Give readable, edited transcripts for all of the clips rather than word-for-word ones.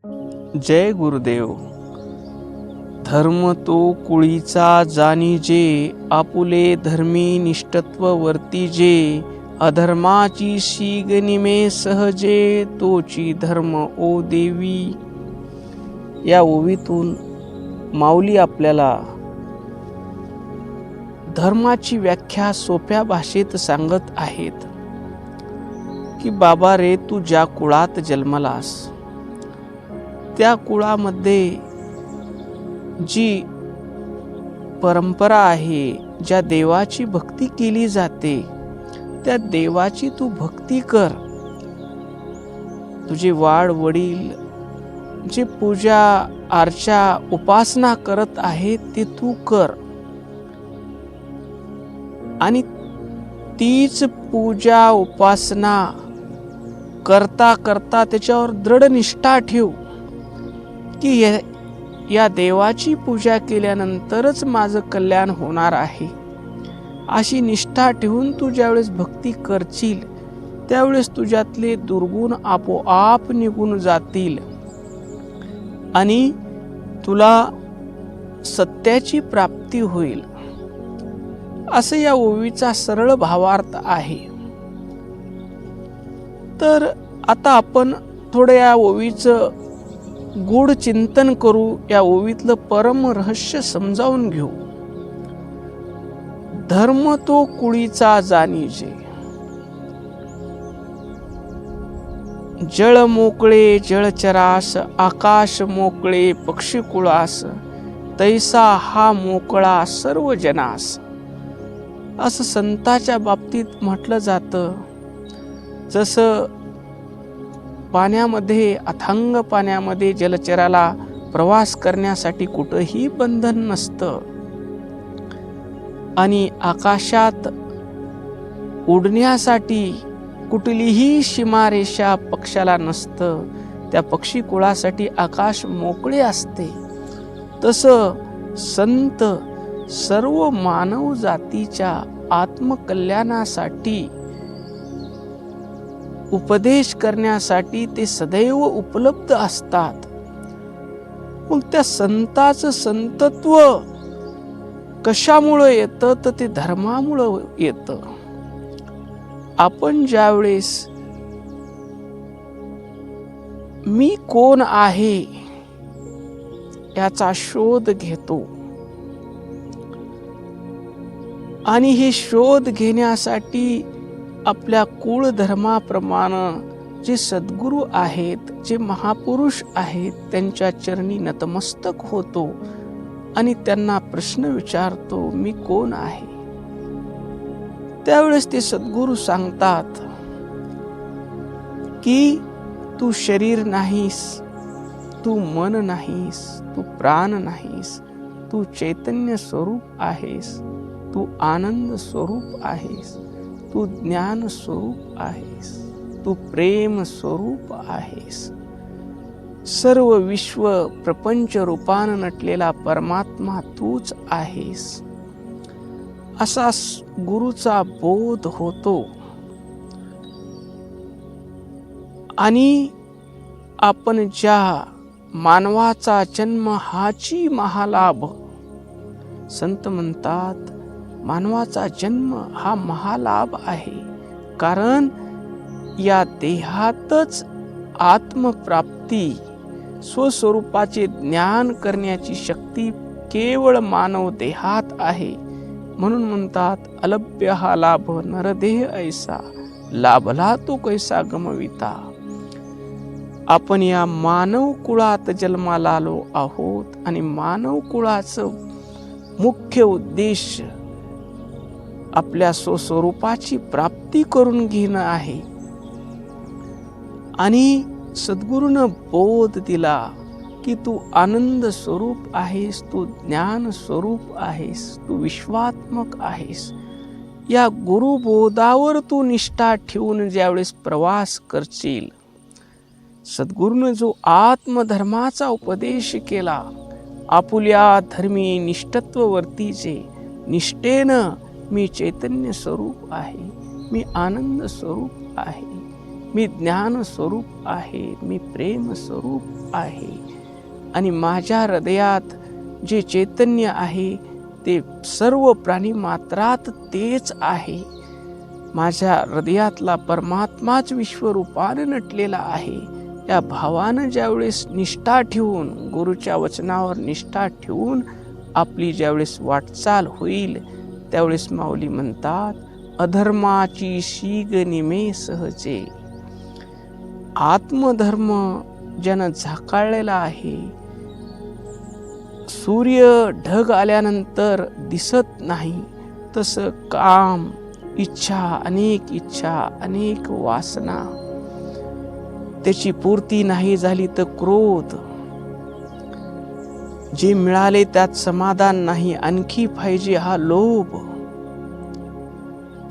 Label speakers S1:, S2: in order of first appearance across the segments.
S1: जय गुरुदेव. धर्म तो कुळीचा जाणीजे, आपुले धर्मी निष्ठत्व वर्तीजे. अधर्माची शिगनिमे सहजे, तोची धर्म ओ देवी. या ओवीतून माऊली आपल्याला धर्माची व्याख्या सोप्या भाषेत सांगत आहेत की बाबा रे, तू ज्या कुळात जन्मलास त्या कुळामध्ये जी परंपरा आहे, ज्या देवाची भक्ती केली जाते त्या देवाची तू भक्ती कर. तुझे वाड वडील जे पूजा अर्चा उपासना करत आहेत ते तू कर आणि तीच पूजा उपासना करता करता त्याच्यावर दृढ निष्ठा ठेव की या देवाची पूजा केल्यानंतरच माझं कल्याण होणार आहे. अशी निष्ठा ठेवून तू ज्यावेळेस भक्ती करशील त्यावेळेस तुझ्यातले दुर्गुण आपोआप निघून जातील आणि तुला सत्याची प्राप्ती होईल. असं या ओवीचा सरळ भावार्थ आहे. तर आता आपण थोडं या ओवीचं गूढ चिंतन करू, या ओवीतलं परम रहस्य समजावून घेऊ. धर्म तो कुळीचा जाणीजे, जळ मोकळे जळचरास, आकाश मोकळे पक्षी कुळास, तैसा हा मोकळा सर्व जनास. असं संताच्या बाबतीत म्हटलं जातं. जसं पाण्यामध्ये, अथांग पाण्यामध्ये जलचराला प्रवास करण्यासाठी कुठंही बंधन नसतं आणि आकाशात उडण्यासाठी कुठलीही सीमारेषा पक्षाला नसतं. त्या पक्षी कुळासाठी आकाश मोकळे असते. तसं संत सर्व मानव जातीच्या आत्मकल्याणासाठी उपदेश करण्यासाठी ते सदैव उपलब्ध असतात. मग त्या संताचं संतत्व कशामुळं येतं तर ते धर्मामुळं येतं. आपण ज्यावेळेस मी कोण आहे याचा शोध घेतो आणि हे शोध घेण्यासाठी आपल्या कुळ धर्माप्रमाणे जे सद्गुरू आहेत, जे महापुरुष आहेत, त्यांच्या चरणी नतमस्तक होतो आणि त्यांना प्रश्न विचारतो, मी कोण आहे. त्यावेळेस ते सद्गुरू सांगतात की तू शरीर नाहीस, तू मन नाहीस, तू प्राण नाहीस, तू चैतन्य स्वरूप आहेस, तू आनंद स्वरूप आहेस, तू ज्ञान स्वरूप आहेस, तू प्रेम स्वरूप आहेस. सर्व विश्व प्रपंच रूपानं नटलेला परमात्मा तूच आहेस. असा गुरुचा बोध होतो आणि आपण ज्या मानवाचा जन्म हाची महालाभ, संत म्हणतात मानवाचा जन्म हा महालाभ आहे. कारण या देहातच आत्मप्राप्ती, स्वस्वरूपाचे ज्ञान करण्याची शक्ती केवळ मानव देहात आहे. म्हणून म्हणतात अलभ्य हा लाभ नरदेह ऐसा, लाभला तो कैसा गमविता. आपण या मानव कुळात जन्माला आलो आहोत आणि मानव कुळाचं मुख्य उद्देश आपल्या स्वस्वरूपाची प्राप्ती करून घेणं आहे. आणि सद्गुरूनं बोध दिला की तू आनंद स्वरूप आहेस, तू ज्ञान स्वरूप आहेस, तू विश्वात्मक आहेस. या गुरुबोधावर तू निष्ठा ठेवून ज्यावेळेस प्रवास करशील, सद्गुरूनं जो आत्मधर्माचा उपदेश केला, आपुल्या धर्मी निष्ठत्व वर्तीचे, निष्ठेनं मी चैतन्य स्वरूप आहे, मी आनंद स्वरूप आहे, मी ज्ञान स्वरूप आहे, मी प्रेम स्वरूप आहे आणि माझ्या हृदयात जे चैतन्य आहे ते सर्व प्राणी मात्रात तेच आहे. माझ्या हृदयातला परमात्माच विश्वरूपाने नटलेला आहे. या भावानं ज्यावेळेस निष्ठा ठेवून, गुरुच्या वचनावर निष्ठा ठेवून आपली ज्यावेळेस वाटचाल होईल, त्यावेळेस माऊली म्हणतात, अधर्माची शीग निमे सहजे. आत्मधर्म ज्यानं झाकाळलेला आहे, सूर्य ढग आल्यानंतर दिसत नाही तसं काम, इच्छा, अनेक वासना, त्याची पूर्ती नाही झाली तर क्रोध, जे मिळाले त्यात समाधान नाही, आणखी पाहिजे हा लोभ,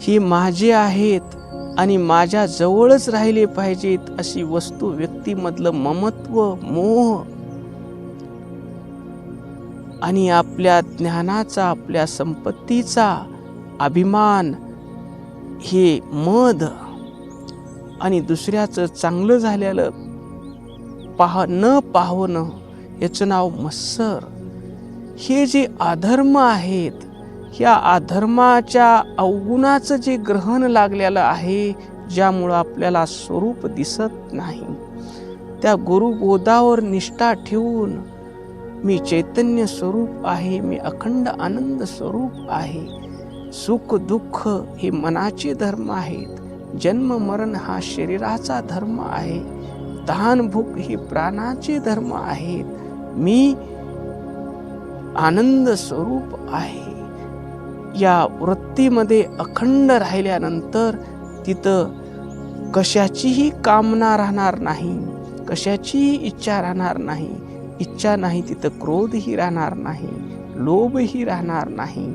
S1: हे माझे आहेत आणि माझ्या जवळच राहिले पाहिजेत अशी वस्तू, व्यक्तीमधलं ममत्व, मोह आणि आपल्या ज्ञानाचा, आपल्या संपत्तीचा अभिमान, हे मद आणि दुसऱ्याचं चांगलं झालेलं न पाहणं, याचं नाव मत्सर. हे जे अधर्म आहेत, या अधर्माच्या अवगुणाचं जे ग्रहण लागलेलं आहे, ज्यामुळं आपल्याला स्वरूप दिसत नाही, त्या गुरुबोधावर निष्ठा ठेवून मी चैतन्य स्वरूप आहे, मी अखंड आनंद स्वरूप आहे, सुख दुःख हे मनाचे धर्म आहेत, जन्म मरण हा शरीराचा धर्म आहे, तहान भूक हे प्राणाचे धर्म आहेत, मी आनंद स्वरूप आहे. या वृत्तीमध्ये अखंड राहिल्यानंतर तिथं कशाचीही कामना राहणार नाही, कशाचीही इच्छा राहणार नाही. इच्छा नाही तिथं क्रोधही राहणार नाही, लोभही राहणार नाही,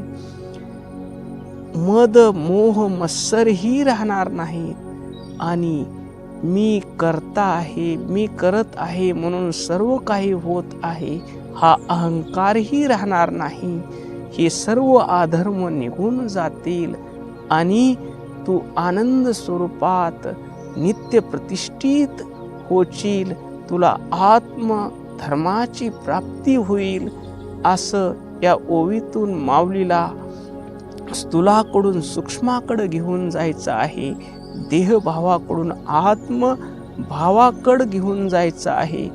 S1: मद मोह मत्सरही राहणार नाही. आणि मी करता आहे, मी करत आहे म्हणून सर्व काही होत आहे हा अहंकारही राहणार नाही. हे सर्व अधर्म निघून जातील आणि तू आनंद स्वरूपात नित्य प्रतिष्ठित होशील, तुला आत्म धर्माची प्राप्ती होईल. असं या ओवीतून माऊलीला स्थूलाकडून सूक्ष्माकडे घेऊन जायचं आहे, देहभावाकडून आत्मभावाकडे घेऊन जायचं आहे,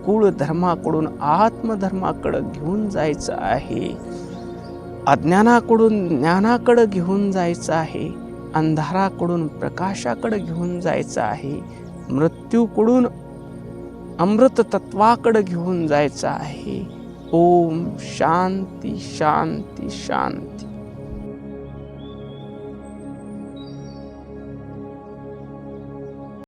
S1: कुळ धर्माकडून आत्मधर्माकडे घेऊन जायचं आहे, अज्ञानाकडून ज्ञानाकडे घेऊन जायचं आहे, अंधाराकडून प्रकाशाकडे घेऊन जायचं आहे, मृत्यूकडून अमृत तत्वाकडे घेऊन जायचं आहे. ओम शांती शांती शांती.